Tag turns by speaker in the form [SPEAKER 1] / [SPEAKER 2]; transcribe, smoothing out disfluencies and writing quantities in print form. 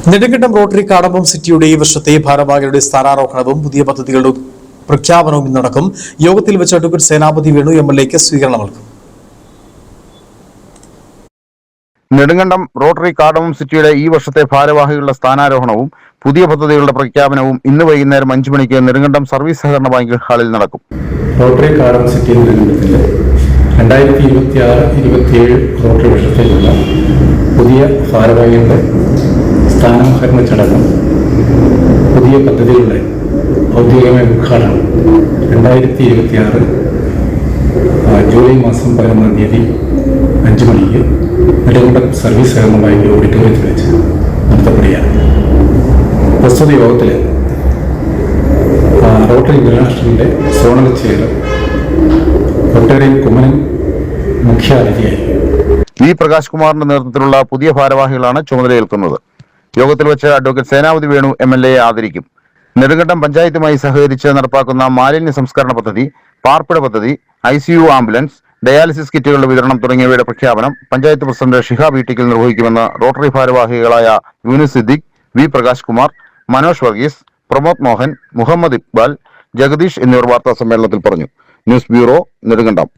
[SPEAKER 1] Nedumkandam rotary കാടമ്പം സിറ്റിയുടെ ഈ വർഷത്തെ ഭാരവാഹികളുടെ സ്ഥാനാരോഹണവും പുതിയ പദ്ധതികളുടെ പ്രഖ്യാപനവും ഇന്ന് നടക്കും. യോഗത്തിൽ വെച്ച് അഡ്വക്കേറ്റ് സേനാപതി വേണു MLAക്ക് സ്വീകരണം നൽകും.
[SPEAKER 2] നെടുങ്കണ്ടം റോട്ടറി കാടമ്പം സിറ്റിയുടെ ഈ വർഷത്തെ ഭാരവാഹികളുടെ സ്ഥാനാരോഹണവും പുതിയ പദ്ധതികളുടെ പ്രഖ്യാപനവും ഇന്ന് വൈകുന്നേരം 5 മണിക്ക് നെടുങ്കണ്ടം സർവീസ് സഹകരണ ബാങ്ക് ഹാളിൽ നടക്കും.
[SPEAKER 3] റോട്ടറി കാടമ്പം സിറ്റി നെടുങ്കണ്ടത്തിന്റെ 2026-27 റോട്ടറി വർഷത്തേക്കുള്ള പുതിയ ഭാരവാഹികളുടെ സ്ഥാനാരോഹണ ചടങ്ങും പുതിയ പദ്ധതികളുടെ ഔദ്യോഗികമായ ഉദ്ഘാടനം 2026 ജൂലൈ മാസം 11-ാം തീയതി 5 മണിക്ക് നെടുങ്കണ്ടം സർവീസ് സഹകരണ ബാങ്ക് ഓഡിറ്റോറിയത്തിൽ വെച്ച് നടത്തപ്പെടുകയാണ്. പ്രസ്തുത യോഗത്തിൽ റോട്ടറി ഇന്റർനാഷണലിന്റെ സോണൽ ചെയർ റോട്ടേറിയൻ കുമ്മനം മുഖ്യാതിഥിയായിരിക്കും.
[SPEAKER 2] വി പ്രകാശ് കുമാറിന്റെ നേതൃത്വത്തിലുള്ള പുതിയ ഭാരവാഹികളാണ് ചുമതലയേൽക്കുന്നത്. യോഗത്തിൽ വെച്ച് അഡ്വക്കേറ്റ് സേനാപതി വേണു MLA ആദരിക്കും. നെടുങ്കണ്ടം പഞ്ചായത്തുമായി സഹകരിച്ച് നടപ്പാക്കുന്ന മാലിന്യ സംസ്കരണ പദ്ധതി, പാർപ്പിട പദ്ധതി, ICU ആംബുലൻസ്, ഡയാലിസിസ് കിറ്റുകളുടെ വിതരണം തുടങ്ങിയവയുടെ പ്രഖ്യാപനം പഞ്ചായത്ത് പ്രസിഡന്റ് ഷിഹാബ് വീട്ടിക്കൽ നിർവഹിക്കുമെന്ന് റോട്ടറി ഭാരവാഹികളായ യൂനുസ് സിദ്ദിഖ്, വി പ്രകാശ് കുമാർ, മനോജ് വർഗീസ്, പ്രമോദ് മോഹൻ, മുഹമ്മദ് ഇക്ബാൽ, ജഗദീഷ് എന്നിവർ വാർത്താ സമ്മേളനത്തിൽ പറഞ്ഞു. News bureau, Nedumkandam.